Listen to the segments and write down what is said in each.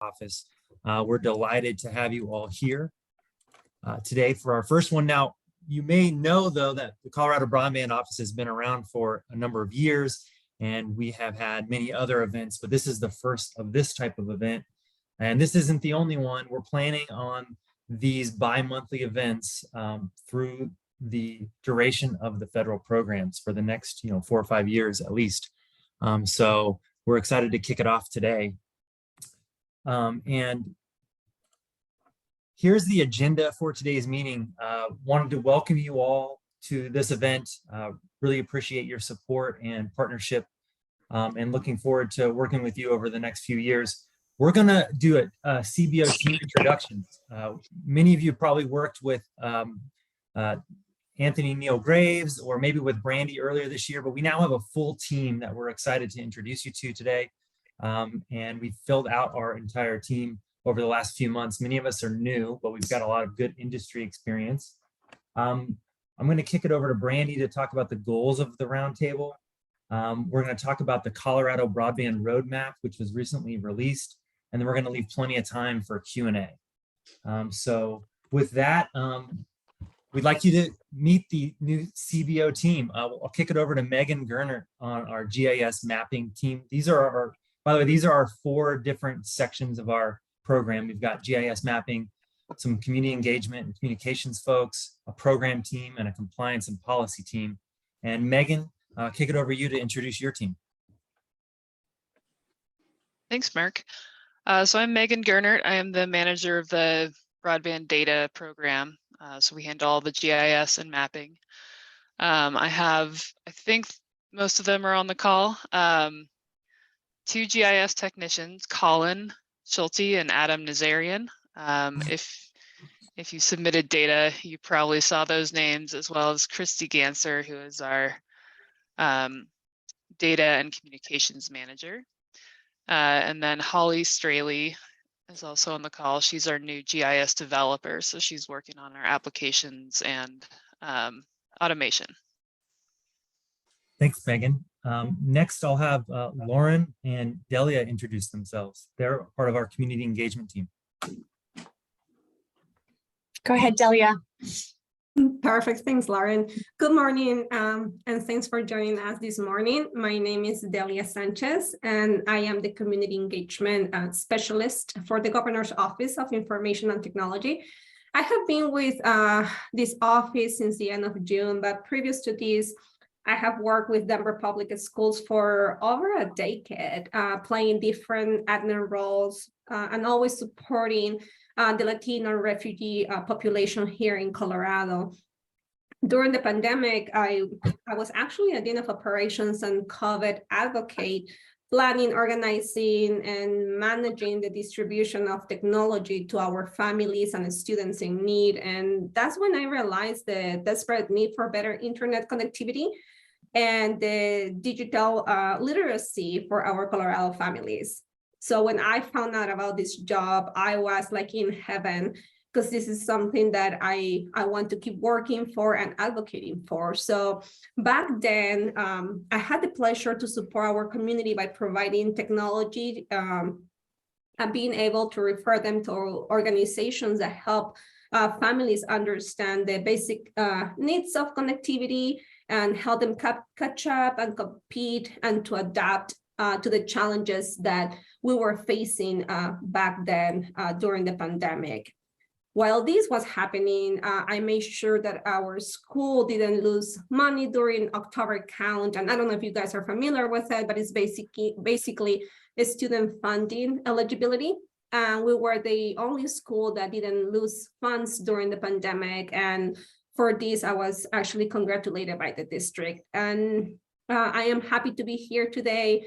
office. We're delighted to have you all here today for our first one. Now, you may know, though, that the Colorado Broadband office has been around for a number of years, and we have had many other events, but this is the first of this type of event. And this isn't the only one. We're planning on these bi-monthly events through the duration of the federal programs for the next 4 or 5 years at least. So we're excited to kick it off today. And here's the agenda for today's meeting. Wanted to welcome you all to this event. Really appreciate your support and partnership, and looking forward to working with you over the next few years. We're gonna do a CBO team introductions. Many of you probably worked with Anthony Neal Graves or maybe with Brandy earlier this year, but we now have a full team that we're excited to introduce you to today. And we've filled out our entire team over the last few months. Many of us are new, but we've got a lot of good industry experience. I'm going to kick it over to Brandy to talk about the goals of the roundtable. We're going to talk about the Colorado Broadband Roadmap, which was recently released, and then we're going to leave plenty of time for Q&A. So with that, we'd like you to meet the new CBO team. I'll kick it over to Megan Gernert on our GIS mapping team. These are our, by the way, these are our 4 different sections of our program. We've got GIS mapping, some community engagement and communications folks, a program team, and a compliance and policy team. And Megan, kick it over to you to introduce your team. Thanks, Mark. So I'm Megan Gernert. I am the manager of the Broadband Data Program. So we handle all the GIS and mapping. I think most of them are on the call. 2 GIS technicians, Colin Schulte and Adam Nazarian. If you submitted data, you probably saw those names, as well as Christy Ganser, who is our data and communications manager. And then Holly Straley is also on the call. She's our new GIS developer, so she's working on our applications and automation. Thanks, Megan. Next, I'll have Lauren and Delia introduce themselves. They're part of our community engagement team. Go ahead, Delia. Perfect. Thanks, Lauren. Good morning, and thanks for joining us this morning. My name is Delia Sanchez, and I am the community engagement specialist for the Governor's Office of Information and Technology. I have been with this office since the end of June, but previous to this, I have worked with Denver Public Schools for over a decade, playing different admin roles and always supporting the Latino refugee population here in Colorado. During the pandemic, I was actually a Dean of Operations and COVID advocate, planning, organizing, and managing the distribution of technology to our families and students in need. And that's when I realized the desperate need for better internet connectivity and the digital literacy for our Colorado families. So when I found out about this job, I was like in heaven, because this is something that I want to keep working for and advocating for. So back then, I had the pleasure to support our community by providing technology and being able to refer them to organizations that help families understand the basic needs of connectivity and help them catch up and compete and to adapt to the challenges that we were facing back then during the pandemic. While this was happening, I made sure that our school didn't lose money during October count. And I don't know if you guys are familiar with it, but it's basically a student funding eligibility. And we were the only school that didn't lose funds during the pandemic. And for this, I was actually congratulated by the district. And I am happy to be here today,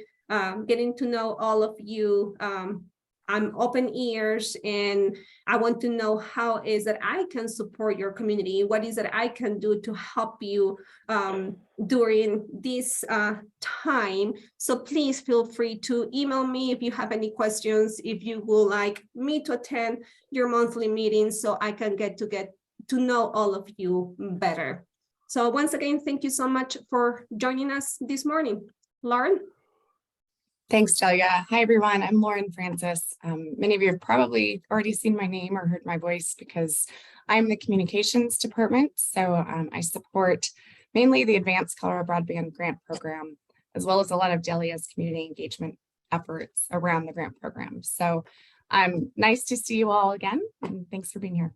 getting to know all of you. I'm open ears, and I want to know how is that I can support your community. What is that I can do to help you during this time? So please feel free to email me if you have any questions, if you would like me to attend your monthly meetings so I can get to know all of you better. So once again, thank you so much for joining us this morning. Lauren? Thanks, Delia. Hi, everyone. I'm Lauren Francis. Many of you have probably already seen my name or heard my voice because I'm the communications department. So I support mainly the Advanced Colorado Broadband Grant Program, as well as a lot of Delia's community engagement efforts around the grant program. So nice to see you all again, and thanks for being here.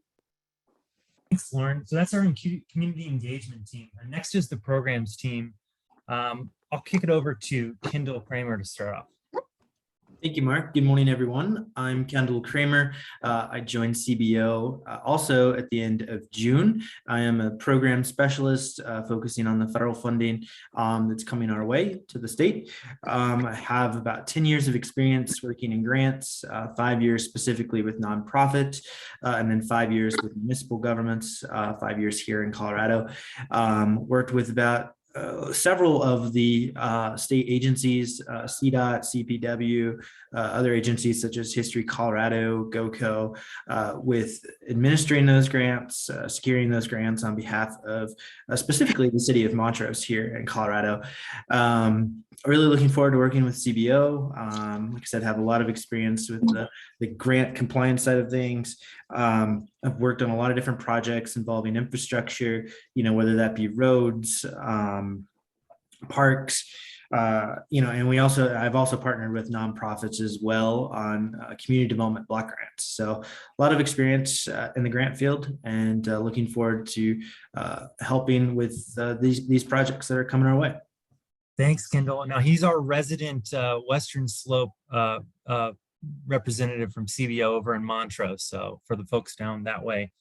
Thanks, Lauren. So that's our community engagement team. And next is the programs team. I'll kick it over to Kendall Kramer to start off. Thank you, Mark. Good morning, everyone. I'm Kendall Kramer. I joined CBO also at the end of June. I am a program specialist focusing on the federal funding that's coming our way to the state. I have about 10 years of experience working in grants, 5 years specifically with nonprofit, and then 5 years with municipal governments, 5 years here in Colorado. Worked with about several of the state agencies, CDOT, CPW, other agencies such as History Colorado, GOCO, with administering those grants, securing those grants on behalf of specifically the city of Montrose here in Colorado. Really looking forward to working with CBO. Like I said, have a lot of experience with the grant compliance side of things. I've worked on a lot of different projects involving infrastructure, whether that be roads, parks, and I've also partnered with nonprofits as well on community development block grants. So a lot of experience in the grant field, and looking forward to helping with these projects that are coming our way. Thanks, Kendall. Now he's our resident Western Slope representative from CBO over in Montrose. So for the folks down that way,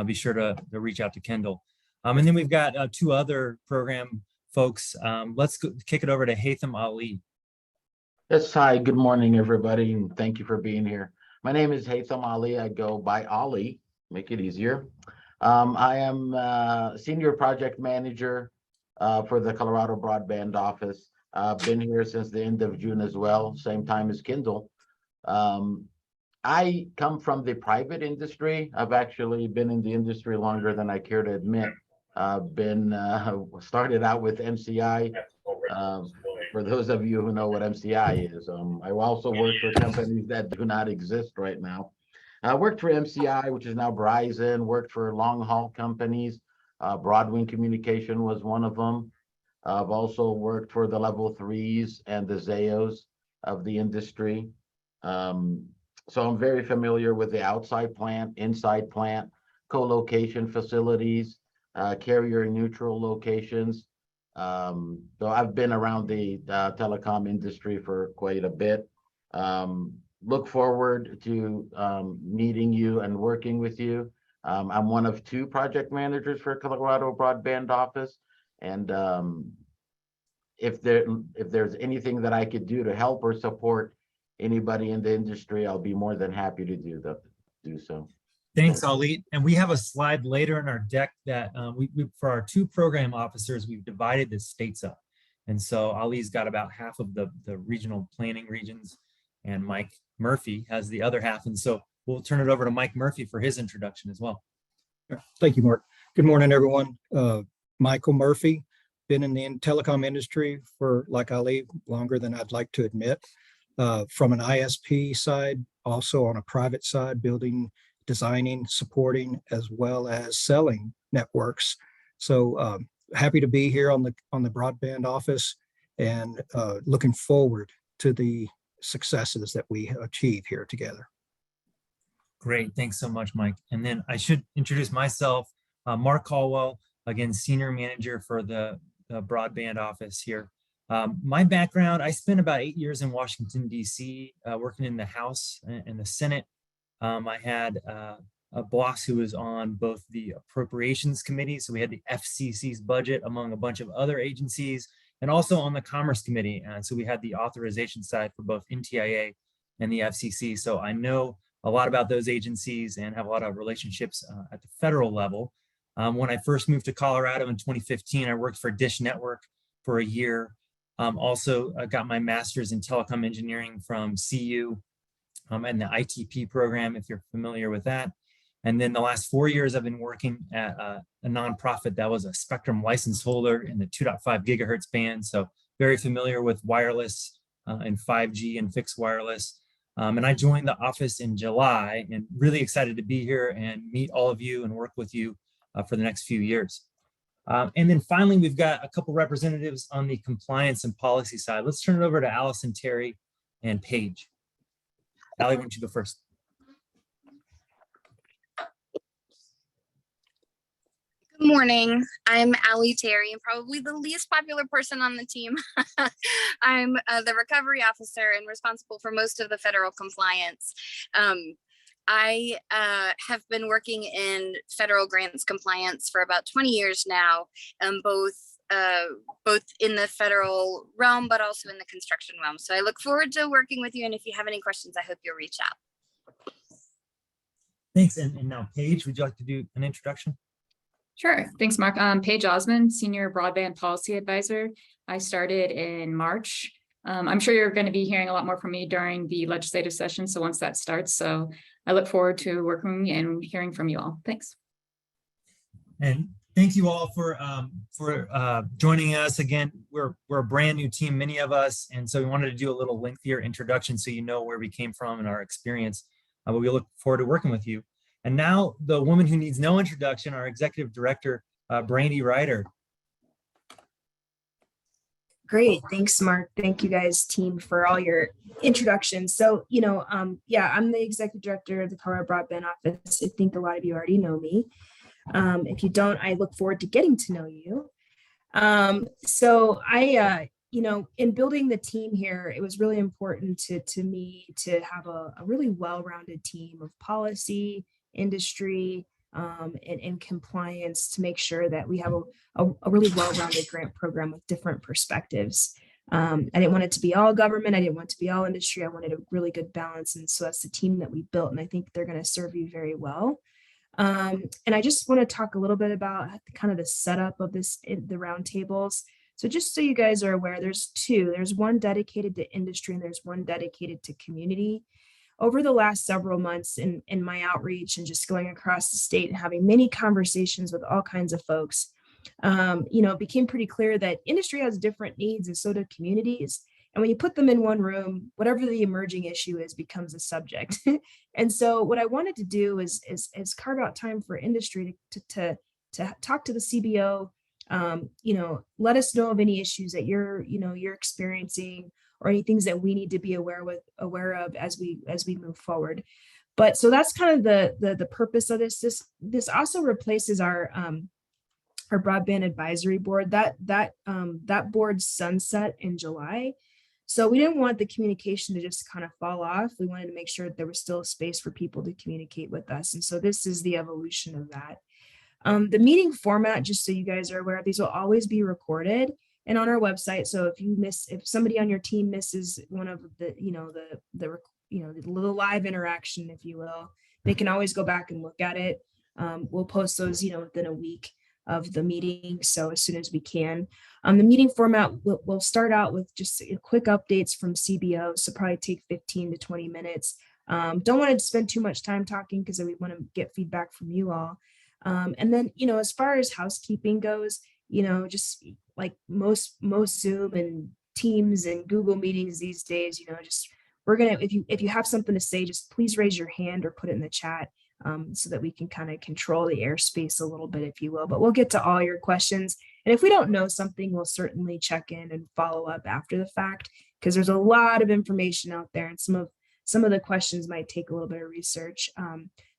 be sure to reach out to Kendall. And then we've got 2 other program folks. Let's kick it over to Haitham Ali. Yes, hi, good morning, everybody, and thank you for being here. My name is Haitham Ali. I go by Ali, make it easier. I am Senior Project Manager for the Colorado Broadband Office. I've been here since the end of June as well, same time as Kendall. I come from the private industry. I've actually been in the industry longer than I care to admit. I've been started out with MCI. For those of you who know what MCI is, I also worked for companies that do not exist right now. I worked for MCI, which is now Verizon, worked for long haul companies. Broadwind Communication was one of them. I've also worked for the level 3s and the Zaos of the industry. So I'm very familiar with the outside plant, inside plant, co-location facilities, carrier neutral locations. So I've been around the telecom industry for quite a bit. Look forward to meeting you and working with you. I'm one of 2 project managers for Colorado Broadband Office, and if there's anything that I could do to help or support anybody in the industry, I'll be more than happy to do so. Thanks, Ali. And we have a slide later in our deck that we for our 2 program officers, we've divided the states up. And so Ali's got about half of the regional planning regions, and Mike Murphy has the other half. And so we'll turn it over to Mike Murphy for his introduction as well. Thank you, Mark. Good morning, everyone. Michael Murphy, been in the telecom industry for, like Ali, longer than I'd like to admit. From an ISP side, also on a private side, building, designing, supporting, as well as selling networks. So happy to be here on the broadband office, and looking forward to the successes that we achieve here together. Great, thanks so much, Mike. And then I should introduce myself, Mark Caldwell, again, Senior Manager for the broadband office here. My background, I spent about 8 years in Washington, D.C., working in the House and the Senate. I had a boss who was on both the Appropriations Committee, so we had the FCC's budget among a bunch of other agencies, and also on the Commerce Committee. And so we had the authorization side for both NTIA and the FCC. So I know a lot about those agencies and have a lot of relationships at the federal level. When I first moved to Colorado in 2015, I worked for Dish Network for a year. Also got my master's in telecom engineering from CU and the ITP program, if you're familiar with that. And then the last 4 years, I've been working at a nonprofit that was a Spectrum license holder in the 2.5 gigahertz band. So very familiar with wireless and 5G and fixed wireless. And I joined the office in July and really excited to be here and meet all of you and work with you for the next few years. And then finally, we've got a couple representatives on the compliance and policy side. Let's turn it over to Allison, Terry, and Paige. Allie, why don't you go first? Good morning. I'm Allie Terry, and probably the least popular person on the team. I'm the recovery officer and responsible for most of the federal compliance. I have been working in federal grants compliance for about 20 years now, both in the federal realm, but also in the construction realm. So I look forward to working with you. And if you have any questions, I hope you'll reach out. Thanks. And now, Paige, would you like to do an introduction? Sure. Thanks, Mark. Paige Osmond, Senior Broadband Policy Advisor. I started in March. I'm sure you're going to be hearing a lot more from me during the legislative session. So once that starts, so I look forward to working and hearing from you all. Thanks. And thank you all for joining us. Again, we're a brand new team, many of us. And so we wanted to do a little lengthier introduction so you know where we came from and our experience. But we look forward to working with you. And now the woman who needs no introduction, our executive director, Brandy Ryder. Great. Thanks, Mark. Thank you guys, team, for all your introductions. So, yeah, I'm the executive director of the Colorado Broadband Office. I think a lot of you already know me. If you don't, I look forward to getting to know you. So I, in building the team here, it was really important to me to have a really well-rounded team of policy, industry, and compliance to make sure that we have a really well-rounded grant program with different perspectives. I didn't want it to be all government. I didn't want it to be all industry. I wanted a really good balance. And so that's the team that we built. And I think they're going to serve you very well. And I just want to talk a little bit about kind of the setup of the roundtables. So just so you guys are aware, there's two. There's one dedicated to industry and there's one dedicated to community. Over the last several months in my outreach and just going across the state and having many conversations with all kinds of folks, it became pretty clear that industry has different needs and so do communities. And when you put them in one room, whatever the emerging issue is becomes a subject. And so what I wanted to do is carve out time for industry to talk to the CBO, let us know of any issues that you're experiencing or any things that we need to be aware of as we move forward. But so that's kind of the purpose of this. This also replaces our broadband advisory board. That board sunset in July. So we didn't want the communication to just kind of fall off. We wanted to make sure that there was still a space for people to communicate with us. And so this is the evolution of that. The meeting format, just so you guys are aware, these will always be recorded and on our website. So if somebody on your team misses one of the live interaction, if you will, they can always go back and look at it. We'll post those, within a week of the meeting. So as soon as we can. The meeting format, we'll start out with just quick updates from CBO. So probably take 15 to 20 minutes. Don't want to spend too much time talking because we want to get feedback from you all. And then, as far as housekeeping goes, just like most Zoom and Teams and Google meetings these days, if you have something to say, just please raise your hand or put it in the chat so that we can kind of control the airspace a little bit, if you will. But we'll get to all your questions. And if we don't know something, we'll certainly check in and follow up after the fact, because there's a lot of information out there and some of the questions might take a little bit of research.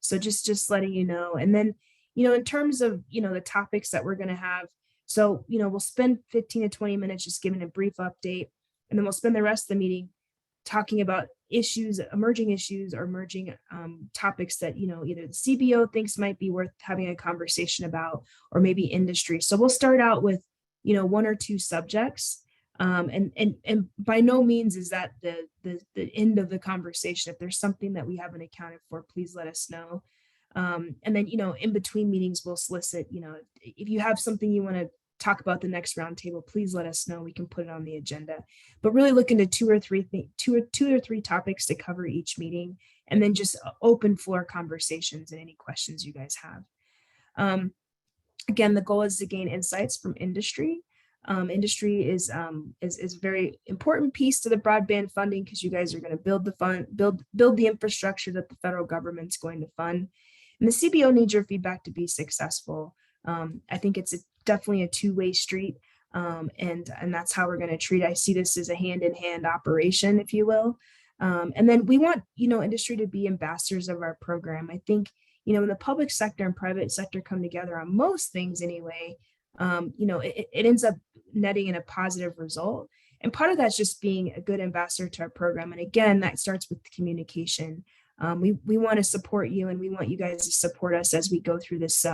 So just letting you know. And then, in terms of, the topics that we're going to have, so, we'll spend 15 to 20 minutes just giving a brief update, and then we'll spend the rest of the meeting talking about emerging issues or emerging topics that, either the CBO thinks might be worth having a conversation about, or maybe industry. So we'll start out with, one or two subjects. And by no means is that the end of the conversation. If there's something that we haven't accounted for, please let us know. And then, in between meetings, we'll solicit, if you have something you want to talk about the next roundtable, please let us know. We can put it on the agenda, but really look into two or three topics to cover each meeting, and then just open floor conversations and any questions you guys have. Again, the goal is to gain insights from industry. Industry is a very important piece to the broadband funding because you guys are going to build the infrastructure that the federal government's going to fund. And the CBO needs your feedback to be successful. I think it's definitely a two-way street. And that's how we're going to treat. I see this as a hand-in-hand operation, if you will. And then we want, industry to be ambassadors of our program. I think, when the public sector and private sector come together on most things anyway, it ends up netting in a positive result. And part of that's just being a good ambassador to our program. And again, that starts with communication. We want to support you, and we want you guys to support us as we go through this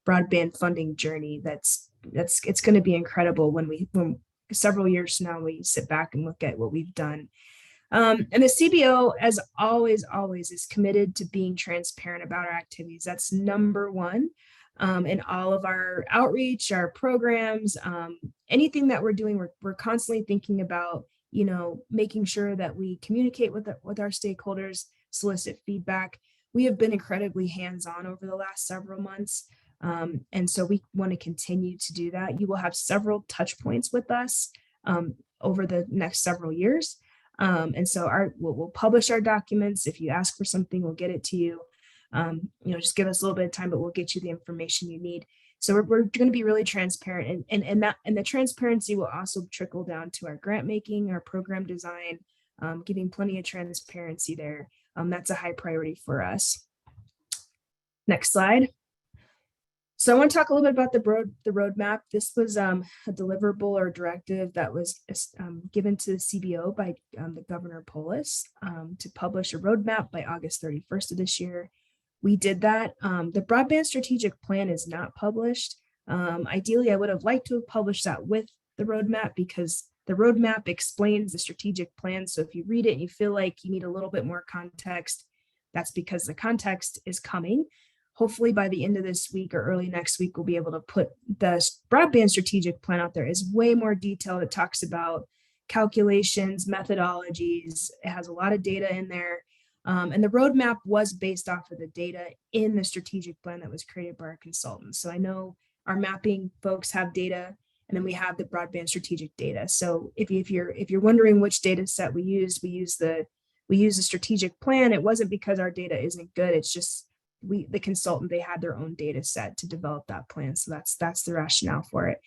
broadband funding journey. It's going to be incredible when several years from now we sit back and look at what we've done. And the CBO, as always, is committed to being transparent about our activities. That's number one. In all of our outreach, our programs, anything that we're doing, we're constantly thinking about, making sure that we communicate with our stakeholders, solicit feedback. We have been incredibly hands-on over the last several months. And so we want to continue to do that. You will have several touch points with us over the next several years. And so we'll publish our documents. If you ask for something, we'll get it to you. Just give us a little bit of time, but we'll get you the information you need. So we're going to be really transparent, and the transparency will also trickle down to our grant making, our program design, giving plenty of transparency there. That's a high priority for us. Next slide. So I want to talk a little bit about the roadmap. This was a deliverable or directive that was given to the CBO by the Governor Polis to publish a roadmap by August 31st of this year. We did that. The broadband strategic plan is not published. Ideally, I would have liked to have published that with the roadmap because the roadmap explains the strategic plan. So if you read it and you feel like you need a little bit more context, that's because the context is coming. Hopefully by the end of this week or early next week, we'll be able to put the broadband strategic plan out there. It's way more detailed. It talks about calculations, methodologies. It has a lot of data in there. And the roadmap was based off of the data in the strategic plan that was created by our consultants. So I know our mapping folks have data, and then we have the broadband strategic data. So if you're wondering which data set we use the strategic plan. It wasn't because our data isn't good. It's just the consultant, they had their own data set to develop that plan. So that's the rationale for it.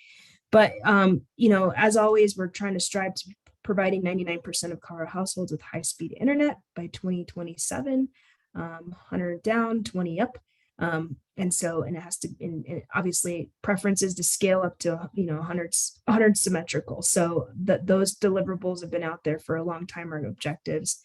But as always, we're trying to strive to providing 99% of Colorado households with high-speed internet by 2027, 100 down, 20 up. And it has to, and obviously preference is to scale up to, 100 symmetrical. So those deliverables have been out there for a long time, our objectives.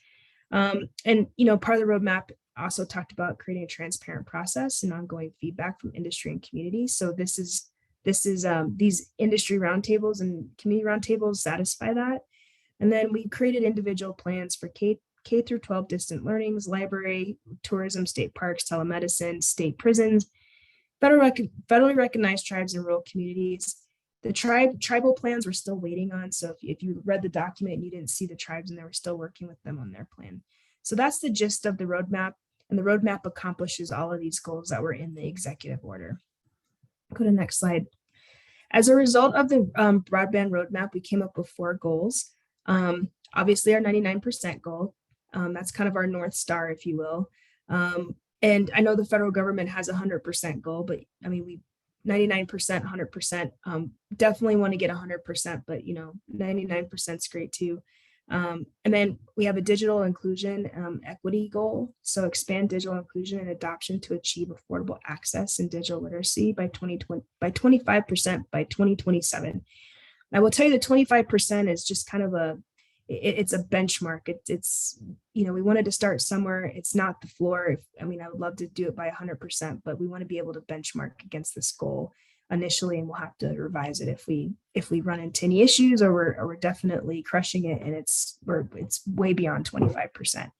Part of the roadmap also talked about creating a transparent process and ongoing feedback from industry and community. So this is these industry roundtables and community roundtables satisfy that. And then we created individual plans for K through 12 distant learnings, library, tourism, state parks, telemedicine, state prisons, federally recognized tribes and rural communities. The tribal plans we're still waiting on. So if you read the document and you didn't see the tribes, and they were still working with them on their plan. So that's the gist of the roadmap. And the roadmap accomplishes all of these goals that were in the executive order. Go to the next slide. As a result of the broadband roadmap, we came up with 4 goals. Obviously our 99% goal, that's kind of our North Star, if you will. And I know the federal government has a 100% goal, but I mean, we 99%, 100%, definitely want to get 100%, but 99% is great too. And then we have a digital inclusion equity goal. So expand digital inclusion and adoption to achieve affordable access and digital literacy by 25% by 2027. I will tell you the 25% is just kind of it's a benchmark. It's we wanted to start somewhere. It's not the floor. I would love to do it by 100%, but we want to be able to benchmark against this goal initially, and we'll have to revise it if we run into any issues or we're definitely crushing it and it's way beyond 25%,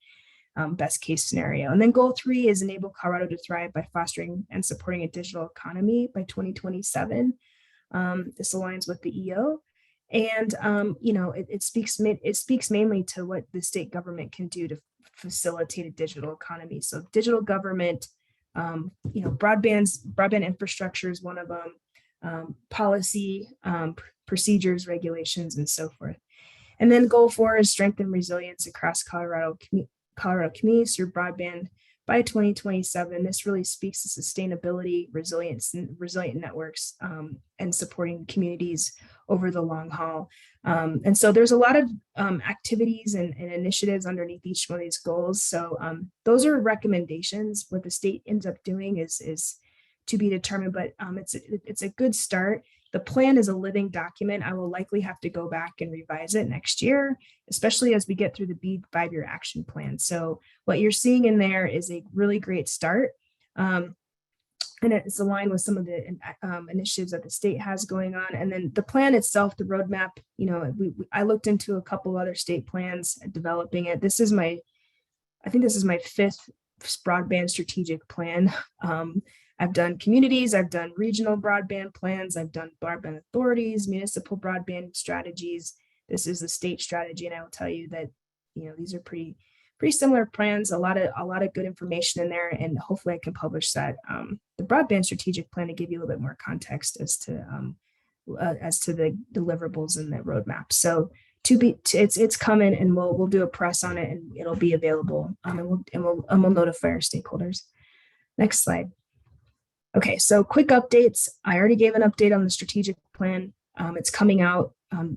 best case scenario. And then goal 3 is enable Colorado to thrive by fostering and supporting a digital economy by 2027. This aligns with the EO, and it speaks mainly to what the state government can do to facilitate a digital economy. So digital government, broadband infrastructure is one of them. policy, procedures, regulations, and so forth. And then goal 4 is strengthen resilience across Colorado communities through broadband by 2027. This really speaks to sustainability, resilience, and resilient networks, and supporting communities over the long haul. And so there's a lot of activities and initiatives underneath each one of these goals. So those are recommendations. What the state ends up doing is to be determined, but it's a good start. The plan is a living document. I will likely have to go back and revise it next year, especially as we get through the BEAD 5-year action plan. So what you're seeing in there is a really great start. And it's aligned with some of the initiatives that the state has going on. And then the plan itself, the roadmap, I looked into a couple other state plans developing it. I think this is my 5th broadband strategic plan. I've done communities, I've done regional broadband plans, I've done broadband authorities, municipal broadband strategies. This is the state strategy, and I will tell you that these are pretty similar plans. A lot of good information in there, and hopefully I can publish that. The broadband strategic plan to give you a little bit more context as to the deliverables and the roadmap. So it's coming, and we'll do a press on it, and it'll be available. And we'll notify our stakeholders. Next slide. Okay, so quick updates. I already gave an update on the strategic plan. It's coming out.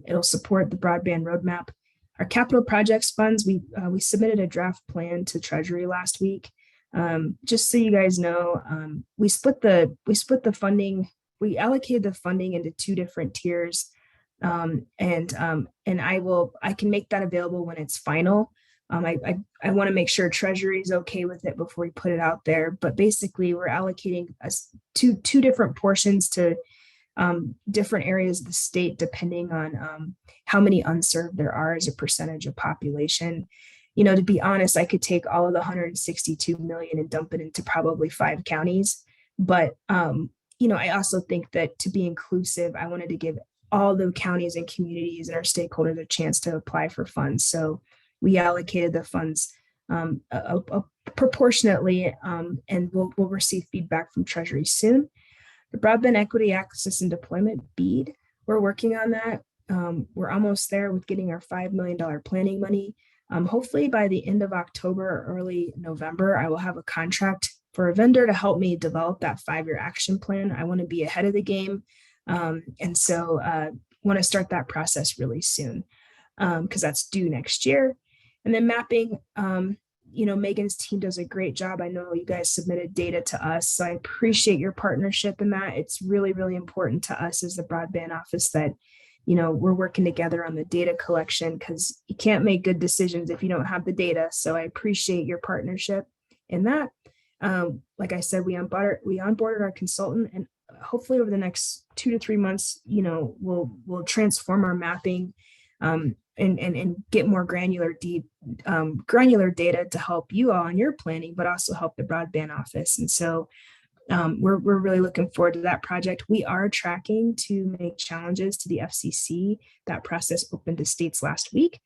It'll support the broadband roadmap. Our capital projects funds, we submitted a draft plan to Treasury last week. Just so you guys know, we split the funding. We allocated the funding into 2 different tiers, and I can make that available when it's final. I want to make sure Treasury is okay with it before we put it out there. But basically, we're allocating two different portions to different areas of the state, depending on how many unserved there are as a percentage of population. To be honest, I could take all of the 162 million and dump it into probably 5 counties. But I also think that to be inclusive, I wanted to give all the counties and communities and our stakeholders a chance to apply for funds. So we allocated the funds proportionately, and we'll receive feedback from Treasury soon. The Broadband Equity Access and Deployment BEAD, we're working on that. We're almost there with getting our $5 million planning money. Hopefully by the end of October or early November, I will have a contract for a vendor to help me develop that 5-year action plan. I want to be ahead of the game. And so want to start that process really soon, because that's due next year. And then mapping, Megan's team does a great job. I know you guys submitted data to us, so I appreciate your partnership in that. It's really, really important to us as the broadband office that, we're working together on the data collection, because you can't make good decisions if you don't have the data. So I appreciate your partnership in that. Like I said, we onboarded our consultant, and hopefully over the next 2 to 3 months, we'll transform our mapping and get more granular data to help you all on your planning, but also help the broadband office. And so we're really looking forward to that project. We are tracking to make challenges to the FCC. That process opened to states last week.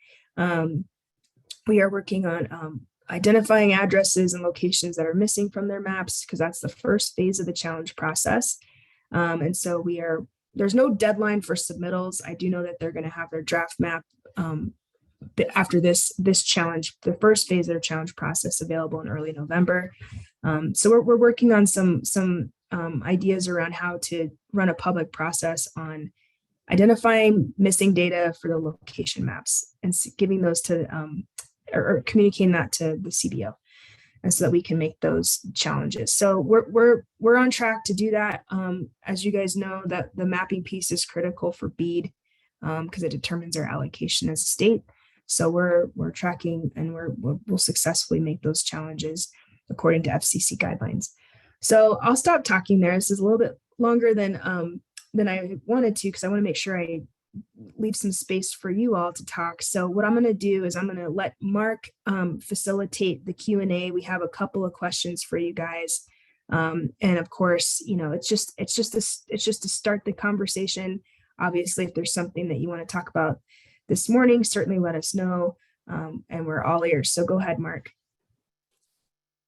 We are working on identifying addresses and locations that are missing from their maps, because that's the first phase of the challenge process. And so there's no deadline for submittals. I do know that they're going to have their draft map after this challenge, the first phase of their challenge process, available in early November. So we're working on some ideas around how to run a public process on identifying missing data for the location maps and giving those to or communicating that to the CBO, and so that we can make those challenges. So we're on track to do that. As you guys know, that the mapping piece is critical for BEAD, because it determines our allocation as a state. So we're tracking, and we'll successfully make those challenges according to FCC guidelines. So I'll stop talking there. This is a little bit longer than I wanted to, because I want to make sure I leave some space for you all to talk. So what I'm going to do is I'm going to let Mark facilitate the Q&A. We have a couple of questions for you guys. And of course, it's just to start the conversation. Obviously, if there's something that you want to talk about this morning, certainly let us know. And we're all ears. So go ahead, Mark.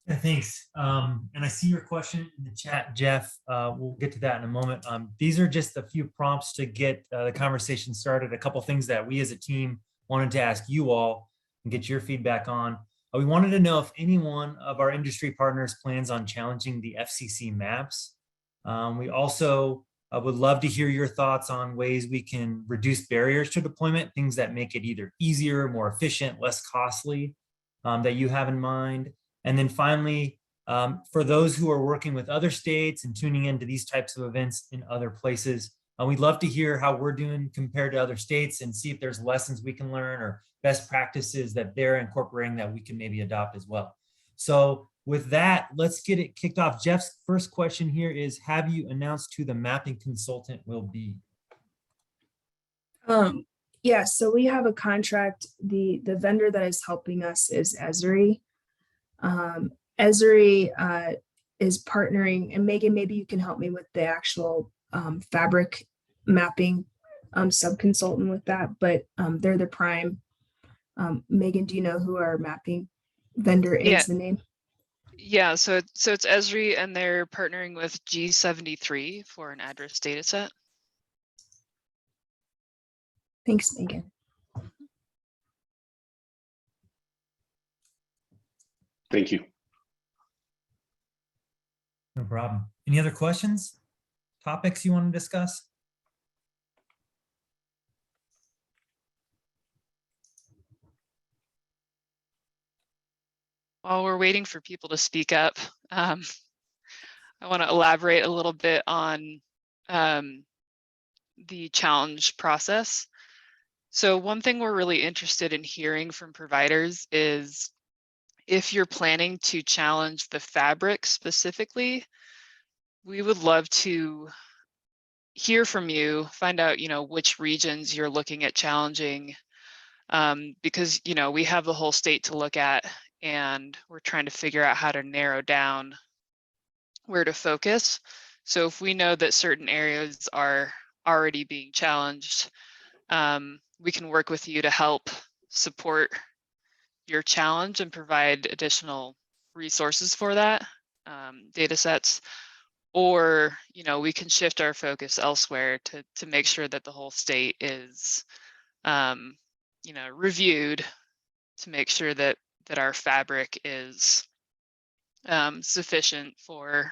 Yeah, thanks. And I see your question in the chat, Jeff. We'll get to that in a moment. These are just a few prompts to get the conversation started. A couple things that we as a team wanted to ask you all and get your feedback on. We wanted to know if any one of our industry partners plans on challenging the FCC maps. We also would love to hear your thoughts on ways we can reduce barriers to deployment, things that make it either easier, more efficient, less costly, that you have in mind. And then finally, for those who are working with other states and tuning into these types of events in other places, we'd love to hear how we're doing compared to other states and see if there's lessons we can learn or best practices that they're incorporating that we can maybe adopt as well. So with that, let's get it kicked off. Jeff's first question here is, have you announced who the mapping consultant will be? Yeah, so we have a contract. The vendor that is helping us is Esri. Esri is partnering, and Megan, maybe you can help me with the actual fabric mapping sub-consultant with that, but they're the prime. Megan, do you know who our mapping vendor is, Yeah. the name? Yeah, so it's Esri, and they're partnering with G73 for an address data set. Thanks, Megan. Thank you. No problem. Any other questions? Topics you want to discuss? While we're waiting for people to speak up, I want to elaborate a little bit on the challenge process. So one thing we're really interested in hearing from providers is if you're planning to challenge the fabric specifically, we would love to hear from you, find out, which regions you're looking at challenging, because, we have the whole state to look at, and we're trying to figure out how to narrow down where to focus. So if we know that certain areas are already being challenged, we can work with you to help support your challenge and provide additional resources for that, data sets. Or, we can shift our focus elsewhere to make sure that the whole state is, reviewed to make sure that our fabric is sufficient for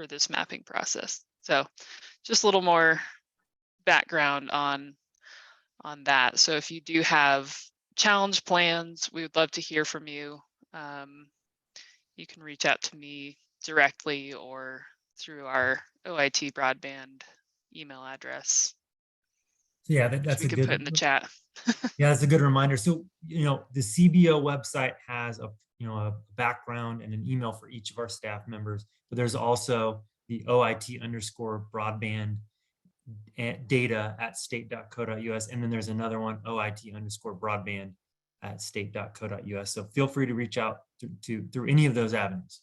this mapping process. So just a little more background on that. So if you do have challenge plans, we would love to hear from you. You can reach out to me directly or through our OIT Broadband email address. Yeah, that's we a can good put in the chat. Yeah, that's a good reminder. So, the CBO website has a background and an email for each of our staff members, but there's also the OIT_broadband data at state.co.us. And then there's another one, OIT_broadband at state.co.us. So feel free to reach out through any of those avenues.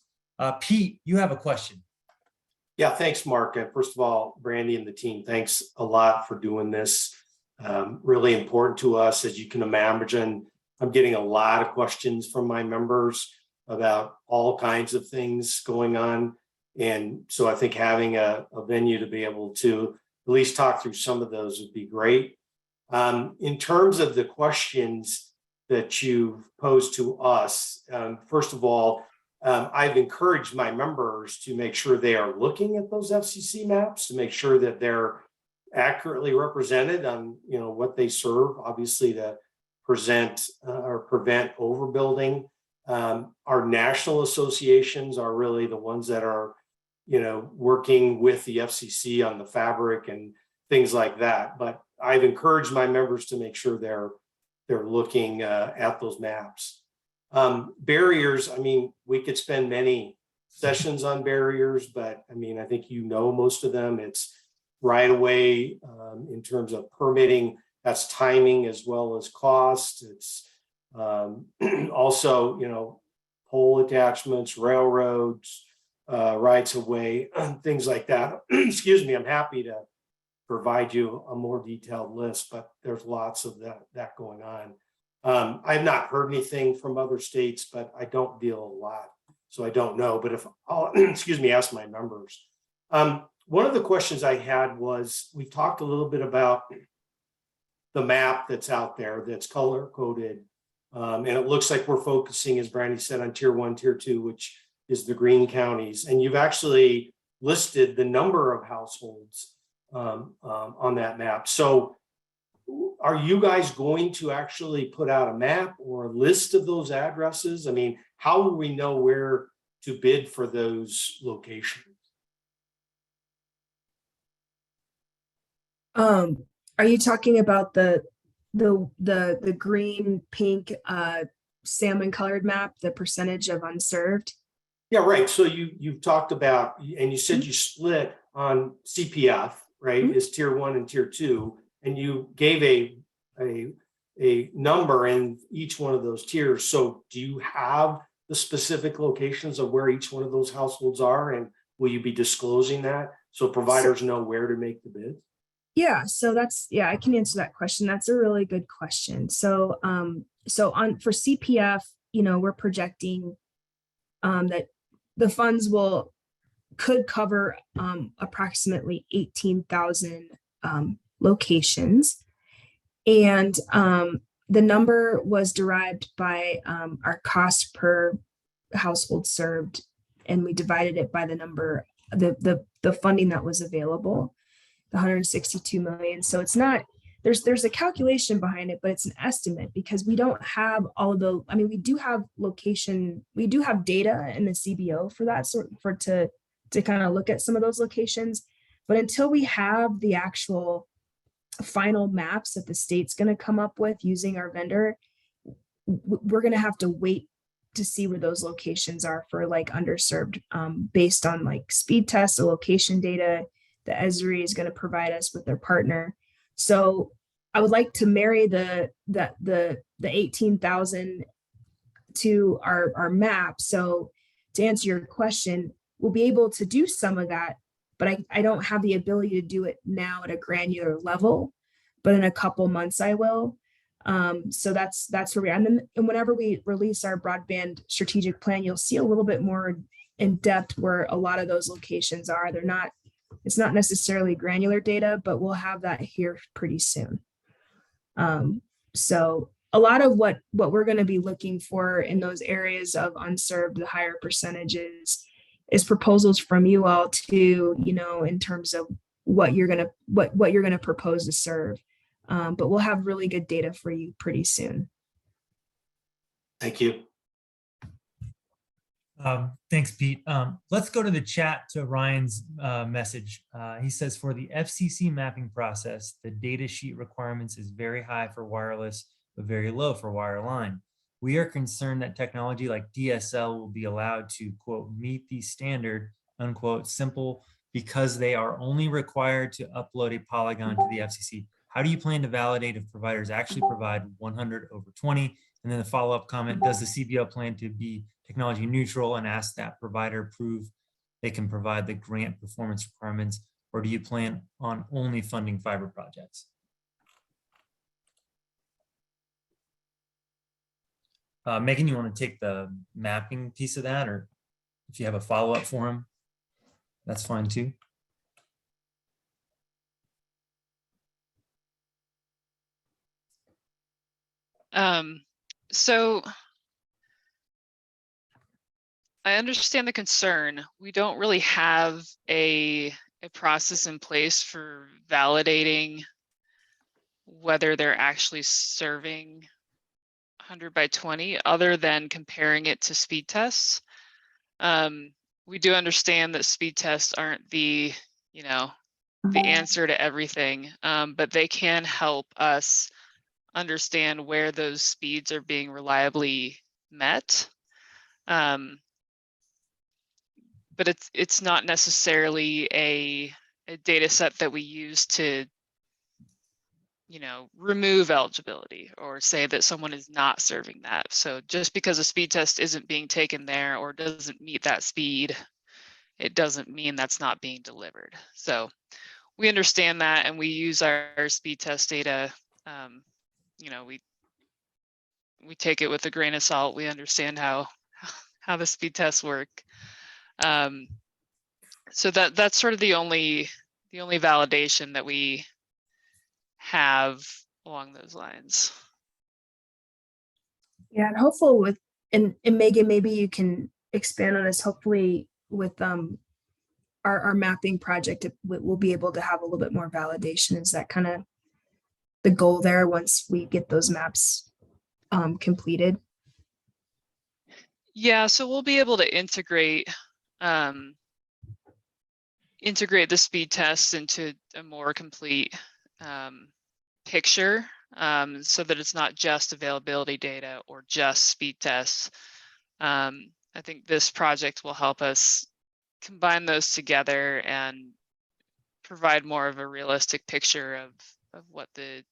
Pete, you have a question. Yeah, thanks, Mark. And first of all, Brandy and the team, thanks a lot for doing this. Really important to us. As you can imagine, I'm getting a lot of questions from my members about all kinds of things going on. And so I think having a venue to be able to at least talk through some of those would be great. In terms of the questions that you've posed to us, first of all, I've encouraged my members to make sure they are looking at those FCC maps to make sure that they're accurately represented on what they serve, obviously to present or prevent overbuilding. Our national associations are really the ones that are working with the FCC on the fabric and things like that. But I've encouraged my members to make sure they're looking at those maps. Barriers, we could spend many sessions on barriers, but I think most of them. It's right away in terms of permitting, that's timing as well as cost. It's also, pole attachments, railroads, rights of way, things like that. Excuse me, I'm happy to provide you a more detailed list, but there's lots of that going on. I've not heard anything from other states, but I don't deal a lot so I don't know, but if I'll, excuse me, ask my members. One of the questions I had was, we talked a little bit about the map that's out there that's color coded. And it looks like we're focusing, as Brandy said, on tier 1, tier 2, which is the green counties. And you've actually listed the number of households on that map. So are you guys going to actually put out a map or a list of those addresses? I mean, how will we know where to bid for those locations? Are you talking about the green, pink, salmon colored map, the percentage of unserved? Yeah, right. So you've talked about, and you said you split on CPF, right? Is tier 1 and tier 2, and you gave a number in each one of those tiers. So do you have the specific locations of where each one of those households are, and will you be disclosing that so providers know where to make the bids? Yeah, so I can answer that question. That's a really good question. So for CPF, we're projecting that the funds could cover approximately 18,000 locations. And the number was derived by our cost per household served, and we divided it by the number, the funding that was available, the 162 million. So it's not, there's a calculation behind it, but it's an estimate because we don't have all of the, I mean, we do have data in the CBO for that to kind of look at some of those locations. But until we have the actual final maps that the state's going to come up with using our vendor, we're going to have to wait to see where those locations are for like underserved, based on like speed tests, the location data that Esri is going to provide us with their partner. So I would like to marry the 18,000 to our map. So to answer your question, we'll be able to do some of that, but I don't have the ability to do it now at a granular level, but in a couple months I will. So that's where we are. And whenever we release our broadband strategic plan, you'll see a little bit more in depth where a lot of those locations are. It's not necessarily granular data, but we'll have that here pretty soon. So a lot of what we're going to be looking for in those areas of unserved, the higher percentages, is proposals from you all to, in terms of what you're going to propose to serve. But we'll have really good data for you pretty soon. Thank you. Thanks, Pete. Let's go to the chat to Ryan's message. He says, for the FCC mapping process, the data sheet requirements is very high for wireless, but very low for wireline. We are concerned that technology like DSL will be allowed to, quote, meet the standard, unquote, simple, because they are only required to upload a polygon to the FCC. How do you plan to validate if providers actually provide 100/20? And then the follow-up comment, does the CBO plan to be technology neutral and ask that provider prove they can provide the grant performance requirements, or do you plan on only funding fiber projects? Megan, you want to take the mapping piece of that, or if you have a follow-up for him, that's fine too. So I understand the concern. We don't really have a process in place for validating whether they're actually serving 100/20 other than comparing it to speed tests. We do understand that speed tests aren't the answer to everything, but they can help us understand where those speeds are being reliably met. But it's not necessarily a data set that we use to remove eligibility or say that someone is not serving that. So just because a speed test isn't being taken there or doesn't meet that speed, it doesn't mean that's not being delivered. So we understand that, and we use our speed test data. We take it with a grain of salt. We understand how the speed tests work. So that's sort of the only validation that we have along those lines. Yeah, and hopeful with and Megan, maybe you can expand on this. Hopefully with our mapping project, we'll be able to have a little bit more validation. Is that kind of the goal there once we get those maps completed? Yeah, so we'll be able to integrate the speed tests into a more complete picture, so that it's not just availability data or just speed tests. I think this project will help us combine those together and provide more of a realistic picture of what the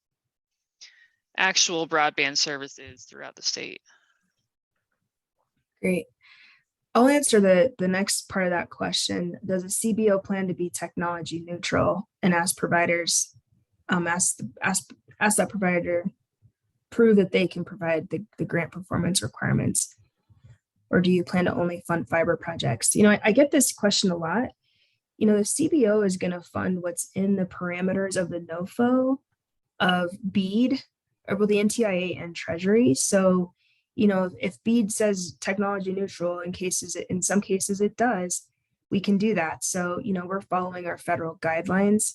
actual broadband service is throughout the state. Great. I'll answer the next part of that question. Does a CBO plan to be technology neutral and ask providers, ask that provider prove that they can provide the grant performance requirements? Or do you plan to only fund fiber projects? You know, I get this question a lot. You know, the CBO is going to fund what's in the parameters of the NOFO of BEAD, or well, the NTIA and Treasury. So, you know, if BEAD says technology neutral, in some cases it does, we can do that. So, you know, we're following our federal guidelines.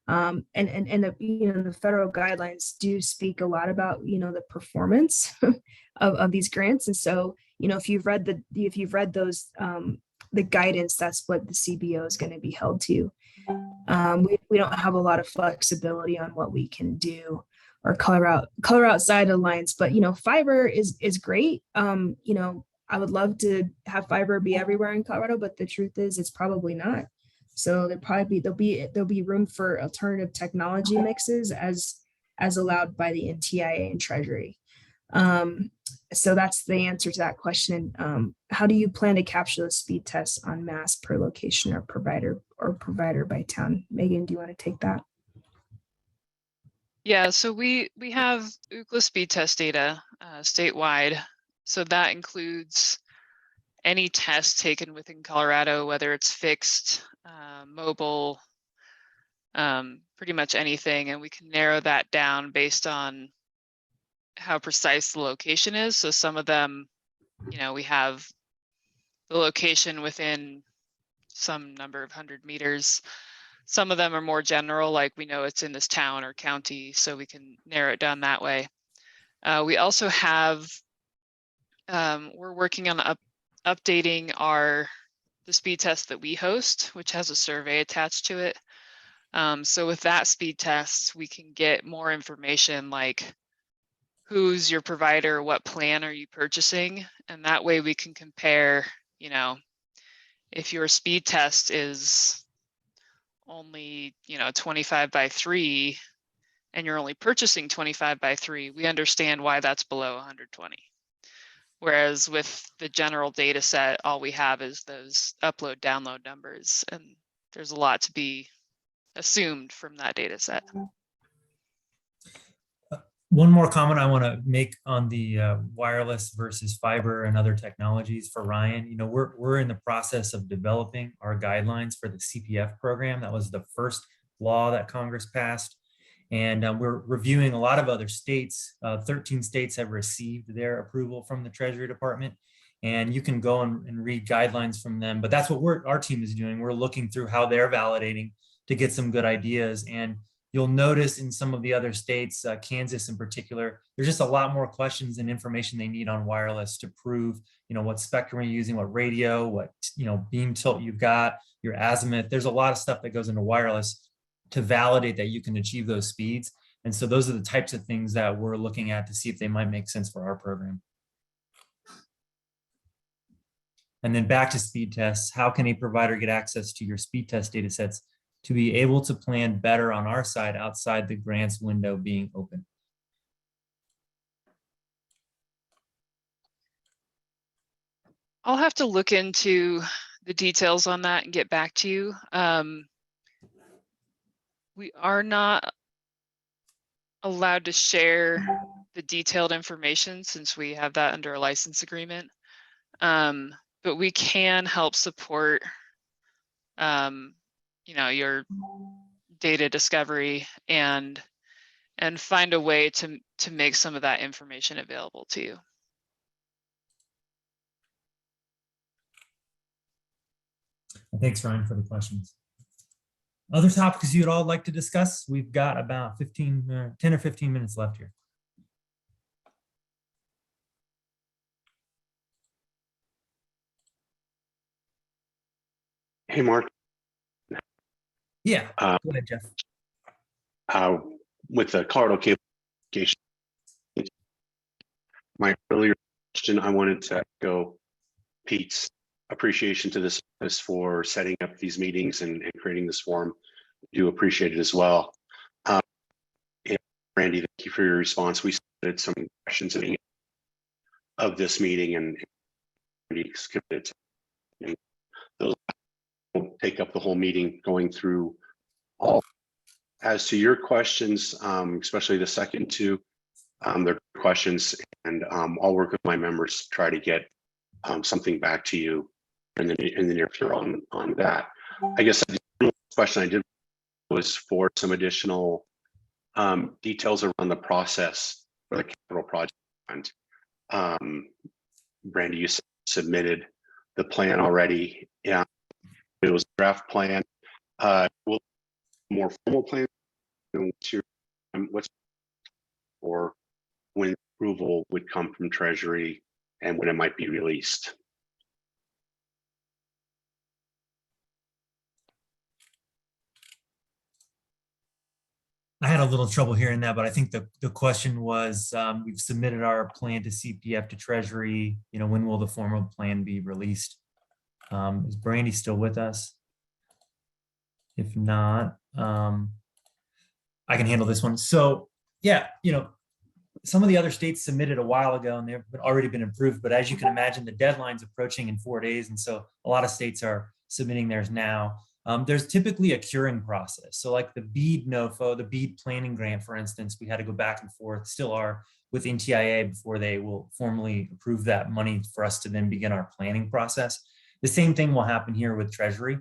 And the federal guidelines do speak a lot about, you know, the performance of these grants. And so, you know, if you've read those, the guidance, that's what the CBO is going to be held to. We don't have a lot of flexibility on what we can do or color outside of lines, but, you know, fiber is great. You know, I would love to have fiber be everywhere in Colorado, but the truth is it's probably not. So there'll be room for alternative technology mixes as allowed by the NTIA and Treasury. So that's the answer to that question. How do you plan to capture the speed tests on mass per location or provider by town? Megan, do you want to take that? Yeah, so we have Ookla speed test data statewide. So that includes any test taken within Colorado, whether it's fixed, mobile, pretty much anything. And we can narrow that down based on how precise the location is. So some of them, you know, we have the location within some number of 100 meters. Some of them are more general, like we know it's in this town or county, so we can narrow it down that way. We also have, we're working on updating the speed test that we host, which has a survey attached to it. So with that speed test, we can get more information like who's your provider, what plan are you purchasing? And that way we can compare, you know, if your speed test is only, you know, 25 by 3 and you're only purchasing 25 by 3, we understand why that's below 120. Whereas with the general data set, all we have is those upload download numbers, and there's a lot to be assumed from that data set. One more comment I want to make on the wireless versus fiber and other technologies for Ryan. You know, we're in the process of developing our guidelines for the CPF program. That was the first law that Congress passed. And we're reviewing a lot of other states. 13 states have received their approval from the Treasury Department. And you can go and read guidelines from them. But that's what our team is doing. We're looking through how they're validating to get some good ideas. And you'll notice in some of the other states, Kansas in particular, there's just a lot more questions and information they need on wireless to prove, you know, what spectrum you're using, what radio, what, you know, beam tilt you've got, your azimuth. There's a lot of stuff that goes into wireless to validate that you can achieve those speeds. And so those are the types of things that we're looking at to see if they might make sense for our program. And then back to speed tests, how can a provider get access to your speed test data sets to be able to plan better on our side outside the grants window being open? I'll have to look into the details on that and get back to you. We are not allowed to share the detailed information since we have that under a license agreement. but we can help support, your data discovery and find a way to make some of that information available to you. Thanks, Ryan, for the questions. Other topics you'd all like to discuss? We've got about 10 or 15 minutes left here. Hey, Mark. Yeah, go ahead, Jeff. With the Colorado cable application, my earlier question, I wanted to echo Pete's appreciation to this for setting up these meetings and creating this forum. I do appreciate it as well. And Randy, thank you for your response. We submitted some questions of this meeting, and Randy committed to those. Won't take up the whole meeting going through all. As to your questions, especially the second two, they're questions, and I'll work with my members to try to get something back to you in the near future on that. I guess the question I did was for some additional details around the process for the capital project fund. Brandy, you submitted the plan already. Yeah, it was a draft plan. Will more formal plan? What's or when approval would come from Treasury and when it might be released? I had a little trouble hearing that, but I think the question was, we've submitted our plan to CPF to Treasury. When will the formal plan be released? Is Brandy still with us? If not, I can handle this one. So yeah, some of the other states submitted a while ago and they've already been approved, but as you can imagine, the deadline's approaching in 4 days. And so a lot of states are submitting theirs now. There's typically a curing process. So like the BEAD NOFO, the BEAD planning grant, for instance, we had to go back and forth, still are, with NTIA before they will formally approve that money for us to then begin our planning process. The same thing will happen here with Treasury.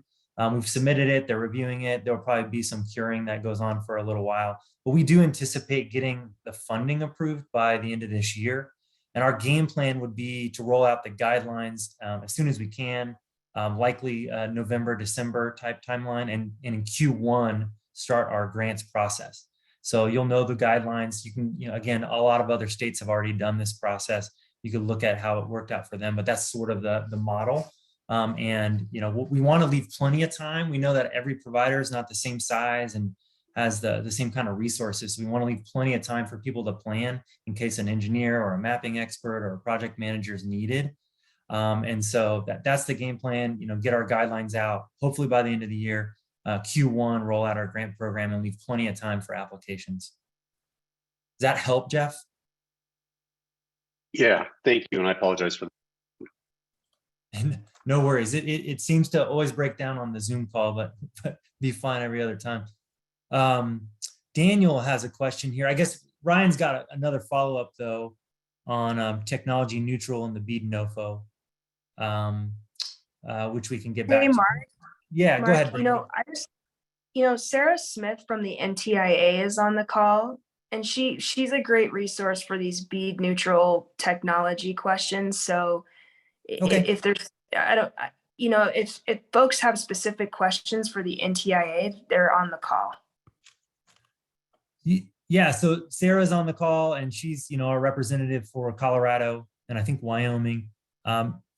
We've submitted it, they're reviewing it. There'll probably be some curing that goes on for a little while, but we do anticipate getting the funding approved by the end of this year. And our game plan would be to roll out the guidelines as soon as we can, likely November, December type timeline, and in Q1 start our grants process. So you'll know the guidelines. You can, again, a lot of other states have already done this process. You could look at how it worked out for them, but that's sort of the model. And we want to leave plenty of time. We know that every provider is not the same size and has the same kind of resources. So we want to leave plenty of time for people to plan in case an engineer or a mapping expert or a project manager is needed. And so that's the game plan, get our guidelines out, hopefully by the end of the year, Q1, roll out our grant program and leave plenty of time for applications. Does that help, Jeff? Yeah, thank you. And I apologize for that. And no worries. It seems to always break down on the Zoom call, but be fine every other time. Daniel has a question here. I guess Ryan's got another follow-up though on technology neutral and the BEAD NOFO, which we can get back Hey, to. Mark. Yeah, go ahead. Sarah Smith from the NTIA is on the call, and she's a great resource for these BEAD neutral technology questions. So okay. if there's, if folks have specific questions for the NTIA, they're on the call. Yeah, so Sarah's on the call and she's, a representative for Colorado and I think Wyoming.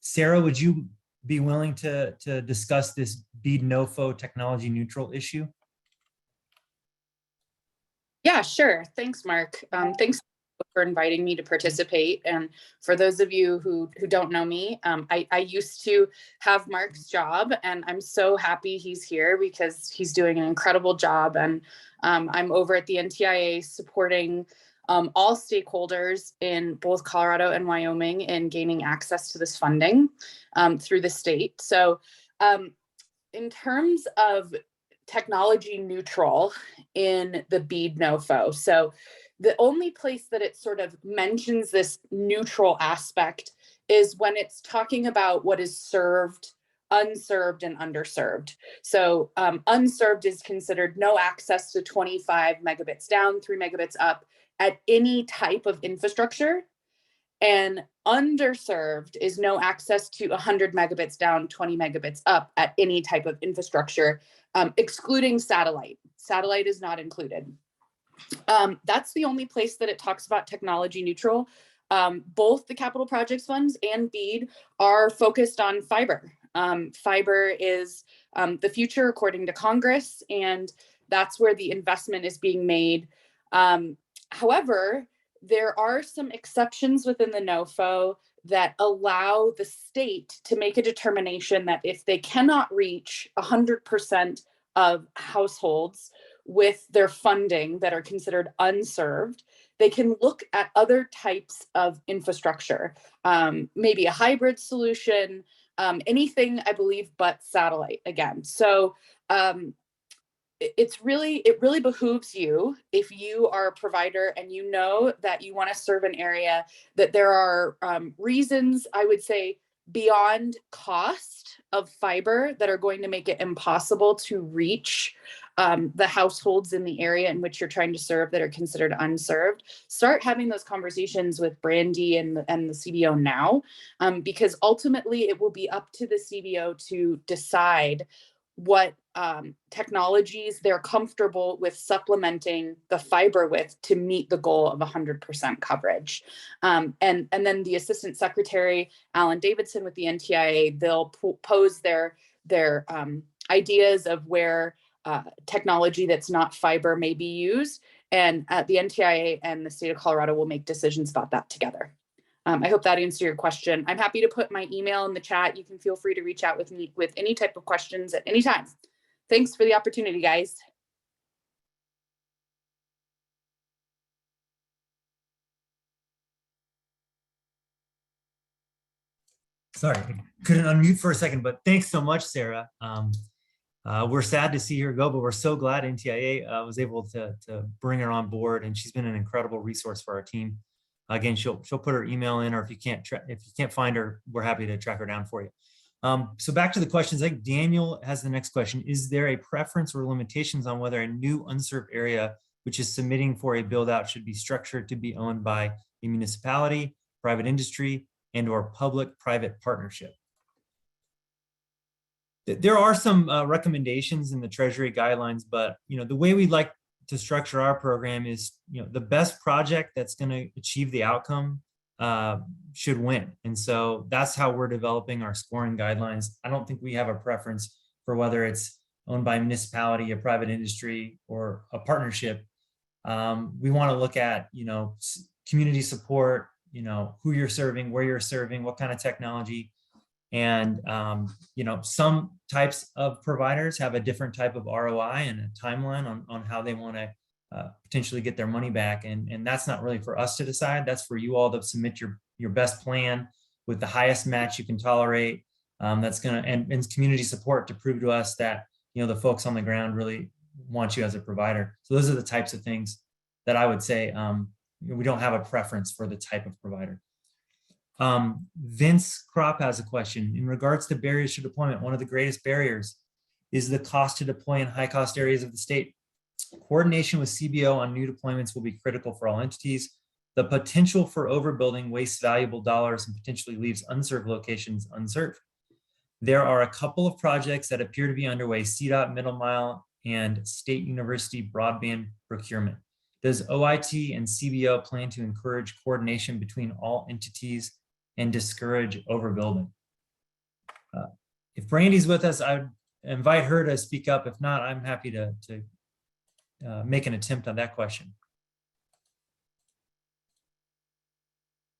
Sarah, would you be willing to discuss this BEAD NOFO technology neutral issue? Yeah, sure. Thanks, Mark. Thanks for inviting me to participate. And for those of you who don't know me, I used to have Mark's job, and I'm so happy he's here because he's doing an incredible job. And I'm over at the NTIA supporting all stakeholders in both Colorado and Wyoming in gaining access to this funding through the state. So in terms of technology neutral in the BEAD NOFO, so the only place that it sort of mentions this neutral aspect is when it's talking about what is served, unserved, and underserved. So unserved is considered no access to 25 megabits down, 3 megabits up at any type of infrastructure. And underserved is no access to 100 megabits down, 20 megabits up at any type of infrastructure, excluding satellite. Satellite is not included. That's the only place that it talks about technology neutral. Both the capital projects funds and BEAD are focused on fiber. Fiber is the future according to Congress, and that's where the investment is being made. However, there are some exceptions within the NOFO that allow the state to make a determination that if they cannot reach 100% of households with their funding that are considered unserved, they can look at other types of infrastructure, maybe a hybrid solution, anything, I believe, but satellite again. So it really behooves you, if you are a provider and you know that you want to serve an area, that there are reasons, I would say, beyond cost of fiber that are going to make it impossible to reach the households in the area in which you're trying to serve that are considered unserved. Start having those conversations with Brandy and the CBO now, because ultimately it will be up to the CBO to decide what technologies they're comfortable with supplementing the fiber with to meet the goal of 100% coverage. And then the Assistant Secretary, Alan Davidson with the NTIA, they'll pose their ideas of where technology that's not fiber may be used. And the NTIA and the state of Colorado will make decisions about that together. I hope that answered your question. I'm happy to put my email in the chat. You can feel free to reach out with me with any type of questions at any time. Thanks for the opportunity, guys. Sorry, I couldn't unmute for a second, but thanks so much, Sarah. We're sad to see her go, but we're so glad NTIA was able to bring her on board, and she's been an incredible resource for our team. Again, she'll put her email in, or if you can't find her, we're happy to track her down for you. So back to the questions. I think Daniel has the next question. Is there a preference or limitations on whether a new unserved area which is submitting for a build out should be structured to be owned by a municipality, private industry, and or public-private partnership? There are some recommendations in the Treasury guidelines, but the way we'd like to structure our program is, the best project that's going to achieve the outcome should win. And so that's how we're developing our scoring guidelines. I don't think we have a preference for whether it's owned by a municipality, a private industry, or a partnership. We want to look at, community support, who you're serving, where you're serving, what kind of technology. And, some types of providers have a different type of ROI and a timeline on how they want to potentially get their money back. And that's not really for us to decide. That's for you all to submit your best plan with the highest match you can tolerate. That's going to, and community support to prove to us that, the folks on the ground really want you as a provider. So those are the types of things that I would say, we don't have a preference for the type of provider. Vince Kropp has a question. In regards to barriers to deployment, one of the greatest barriers is the cost to deploy in high cost areas of the state. Coordination with CBO on new deployments will be critical for all entities. The potential for overbuilding wastes valuable dollars and potentially leaves unserved locations unserved. There are a couple of projects that appear to be underway: CDOT Middle Mile and State University broadband procurement. Does OIT and CBO plan to encourage coordination between all entities and discourage overbuilding? If Brandy's with us, I would invite her to speak up. If not, I'm happy to make an attempt on that question.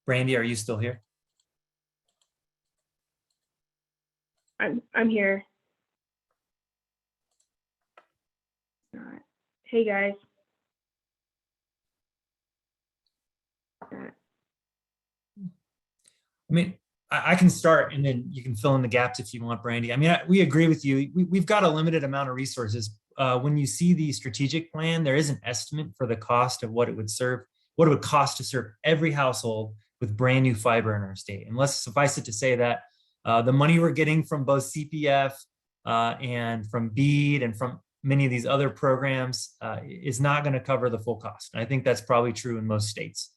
Brandy, are you still here? I'm here. All right. Hey guys. I mean, I can start and then you can fill in the gaps if you want, Brandy. I mean, we agree with you. We've got a limited amount of resources. When you see the strategic plan, there is an estimate for the cost of what it would serve, what it would cost to serve every household with brand new fiber in our state. And let's suffice it to say that the money we're getting from both CPF and from BEAD and from many of these other programs is not going to cover the full cost. And I think that's probably true in most states.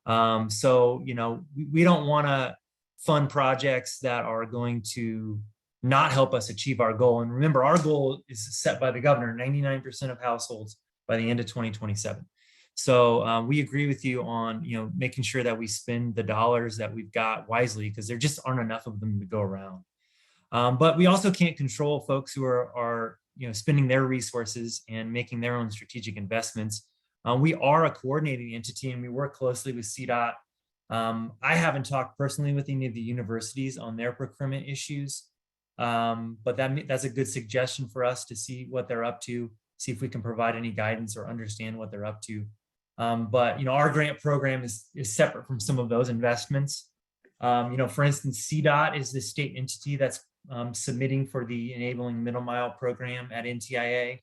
So, you know, we don't want to fund projects that are going to not help us achieve our goal. And remember, our goal is set by the governor, 99% of households by the end of 2027. So we agree with you on, you know, making sure that we spend the dollars that we've got wisely, because there just aren't enough of them to go around. But we also can't control folks who are you know, spending their resources and making their own strategic investments. We are a coordinating entity and we work closely with CDOT. I haven't talked personally with any of the universities on their procurement issues, but that's a good suggestion for us to see what they're up to, see if we can provide any guidance or understand what they're up to. But, you know, our grant program is separate from some of those investments. You know, for instance, CDOT is the state entity that's submitting for the Enabling Middle Mile program at NTIA.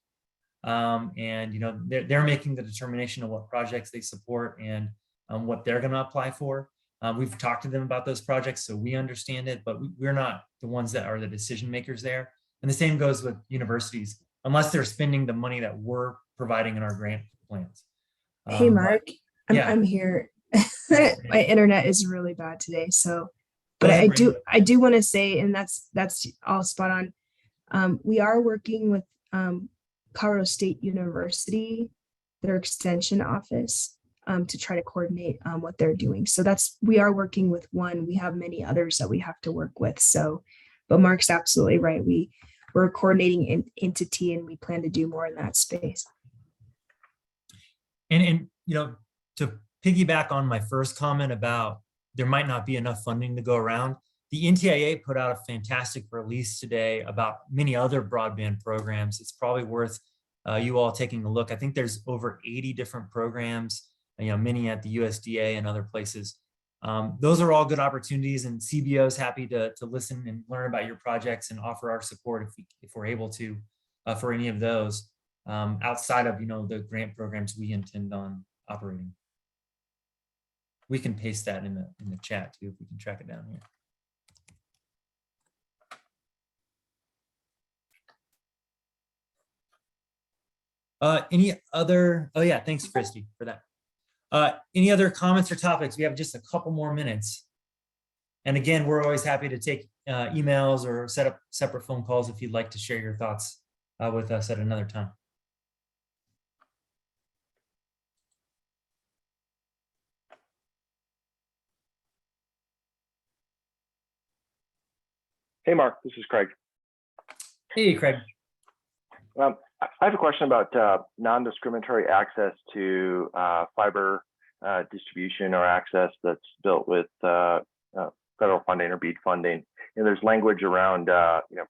And, you know, they're making the determination of what projects they support and what they're going to apply for. We've talked to them about those projects, so we understand it, but we're not the ones that are the decision makers there. And the same goes with universities, unless they're spending the money that we're providing in our grant plans. Hey, Mark, yeah. I'm here. My internet is really bad today. So, but I do want to say, and that's all spot on. We are working with Colorado State University, their extension office, to try to coordinate what they're doing. So we are working with one. We have many others that we have to work with. So, but Mark's absolutely right. We're a coordinating entity and we plan to do more in that space. And you know, to piggyback on my first comment about there might not be enough funding to go around, the NTIA put out a fantastic release today about many other broadband programs. It's probably worth you all taking a look. I think there's over 80 different programs, you know, many at the USDA and other places. Those are all good opportunities, and CBO is happy to listen and learn about your projects and offer our support if we're able to for any of those outside of, you know, the grant programs we intend on operating. We can paste that in the chat too if we can track it down here. Any other? Oh yeah, thanks, Christy, for that. Any other comments or topics? We have just a couple more minutes. And again, we're always happy to take emails or set up separate phone calls if you'd like to share your thoughts with us at another time. Hey, Mark, this is Craig. Hey, Craig. I have a question about non-discriminatory access to fiber distribution or access that's built with federal funding or BEAD funding. And there's language around you know,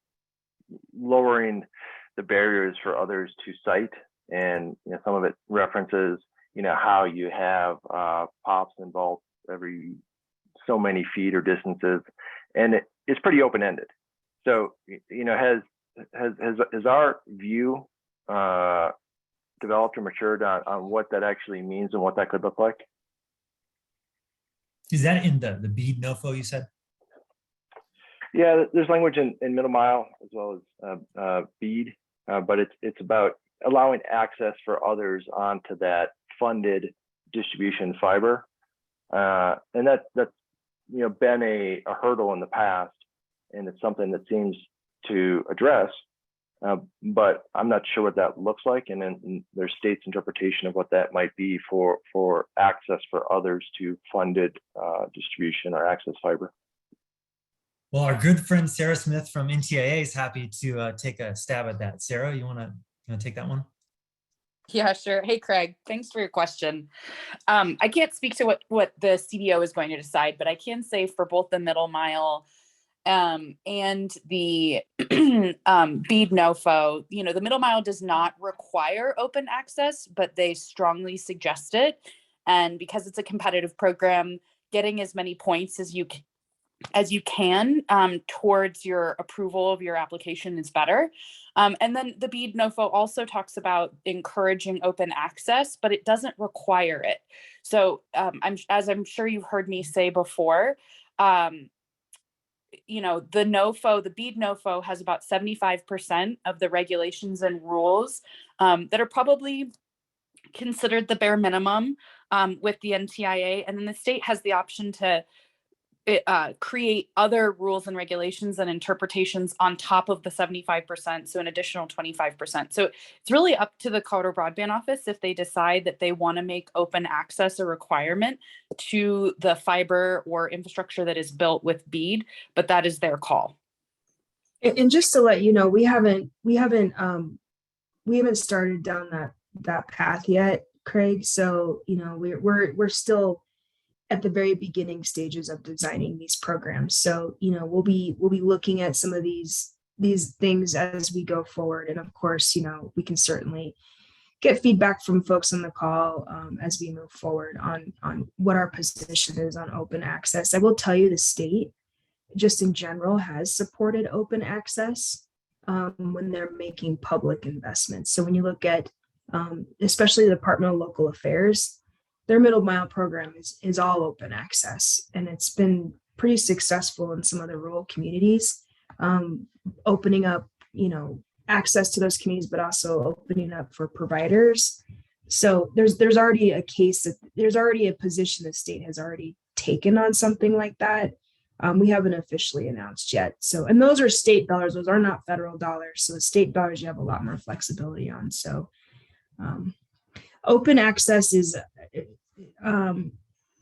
lowering the barriers for others to site, and you know, some of it references, you know, how you have POPs involved every so many feet or distances, and it's pretty open-ended. So, you know, has our view developed or matured on what that actually means and what that could look like? Is that in the BEAD NOFO you said? Yeah, there's language in middle mile as well as BEAD, but it's about allowing access for others onto that funded distribution fiber, and that's you know, been a hurdle in the past, and it's something that seems to address, but I'm not sure what that looks like, and then there's state's interpretation of what that might be for access for others to funded distribution or access fiber. Well, our good friend Sarah Smith from NTIA is happy to take a stab at that. Sarah, you want to take that one? Yeah, sure. Hey, Craig, thanks for your question. I can't speak to what the CBO is going to decide, but I can say for both the middle mile and the BEAD NOFO, you know, the middle mile does not require open access, but they strongly suggest it. And because it's a competitive program, getting as many points as you as you can towards your approval of your application is better. And then the BEAD NOFO also talks about encouraging open access, but it doesn't require it. So as I'm sure you've heard me say before, you know, the BEAD NOFO has about 75% of the regulations and rules that are probably considered the bare minimum with the NTIA. And then the state has the option to create other rules and regulations and interpretations on top of the 75%, so an additional 25%. So it's really up to the Colorado Broadband Office if they decide that they want to make open access a requirement to the fiber or infrastructure that is built with BEAD, but that is their call. And just to let you know, we haven't started down that path yet, Craig. So, you know, we're still at the very beginning stages of designing these programs. So, you know, we'll be looking at some of these things as we go forward. And of course, you know, we can certainly get feedback from folks on the call as we move forward on what our position is on open access. I will tell you the state, just in general, has supported open access when they're making public investments. So when you look at especially the Department of Local Affairs, their middle mile program is all open access, and it's been pretty successful in some of the rural communities, opening up, you know, access to those communities, but also opening up for providers. So there's already a case that there's already a position the state has already taken on something like that. We haven't officially announced yet. So, and those are state dollars; those are not federal dollars. So the state dollars you have a lot more flexibility on. So. Open access is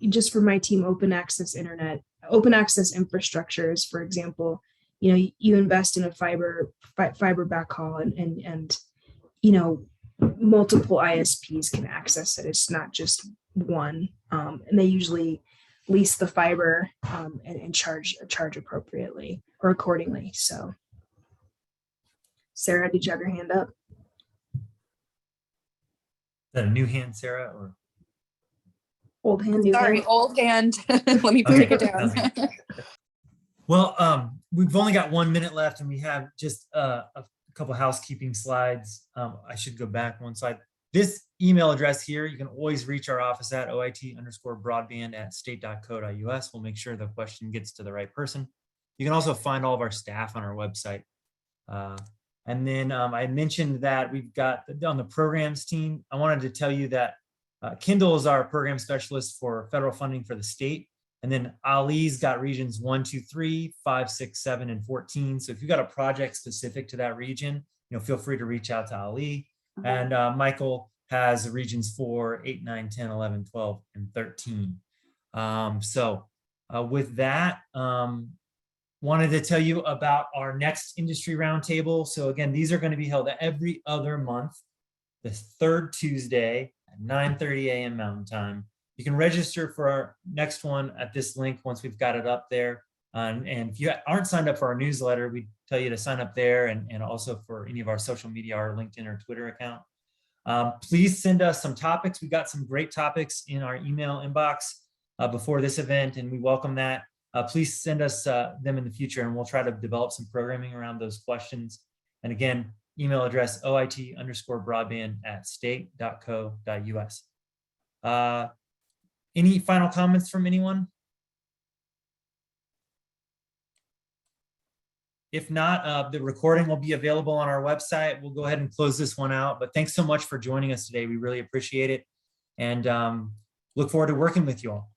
just for my team, open access internet, open access infrastructures, for example, you know, you invest in a fiber backhaul and, you know, multiple ISPs can access it. It's not just one. And they usually lease the fiber and charge appropriately or accordingly. So Sarah, did you have your hand up? Is that a new hand, Sarah, or old hand? New Sorry, hand? old hand. Let me take it down. Well, we've only got 1 minute left, and we have just a couple housekeeping slides. I should go back one slide. This email address here, you can always reach our office at oit_broadband@state.co.us. We'll make sure the question gets to the right person. You can also find all of our staff on our website. And then I mentioned that we've got on the programs team. I wanted to tell you that Kendall is our program specialist for federal funding for the state. And then Ali's got regions 1, 2, 3, 5, 6, 7, and 14. So if you've got a project specific to that region, you know, feel free to reach out to Ali. And Michael has regions 4, 8, 9, 10, 11, 12, and 13. With that, wanted to tell you about our next industry roundtable. So again, these are going to be held every other month, the third Tuesday at 9:30 a.m. Mountain Time. You can register for our next one at this link once we've got it up there. And if you aren't signed up for our newsletter, we tell you to sign up there and also for any of our social media, our LinkedIn or Twitter account. Please send us some topics. We got some great topics in our email inbox before this event, and we welcome that. Please send us them in the future, and we'll try to develop some programming around those questions. And again, email address oit_broadband@state.co.us. Any final comments from anyone? If not, the recording will be available on our website. We'll go ahead and close this one out. But thanks so much for joining us today. We really appreciate it, and look forward to working with you all.